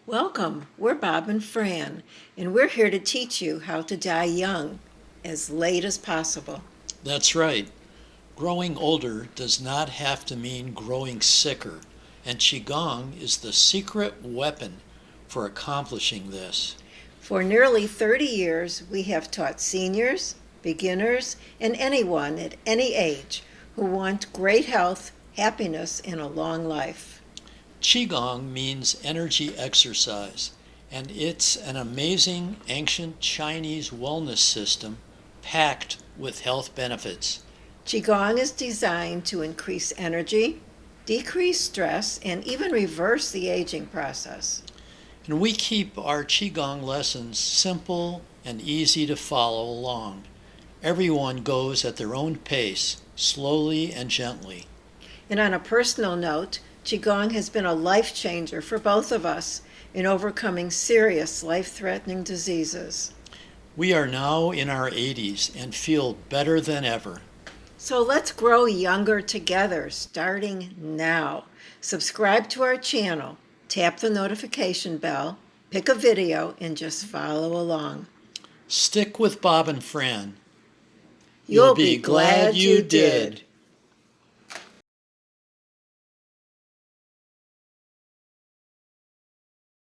Welcome, we're Bob and Fran, and we're here to teach you how to die young, as late as possible. That's right. Growing older does not have to mean growing sicker, and Qigong is the secret weapon for accomplishing this. For nearly 30 years, we have taught seniors, beginners, and anyone at any age who want great health, happiness, and a long life. Qigong means energy exercise, and it's an amazing ancient Chinese wellness system packed with health benefits. Qigong is designed to increase energy, decrease stress, and even reverse the aging process. And we keep our Qigong lessons simple and easy to follow along. Everyone goes at their own pace, slowly and gently. And on a personal note, Qigong has been a life changer for both of us in overcoming serious life-threatening diseases. We are now in our 80s and feel better than ever. So let's grow younger together, starting now. Subscribe to our channel, tap the notification bell, pick a video, and just follow along. Stick with Bob and Fran. You'll be glad you did.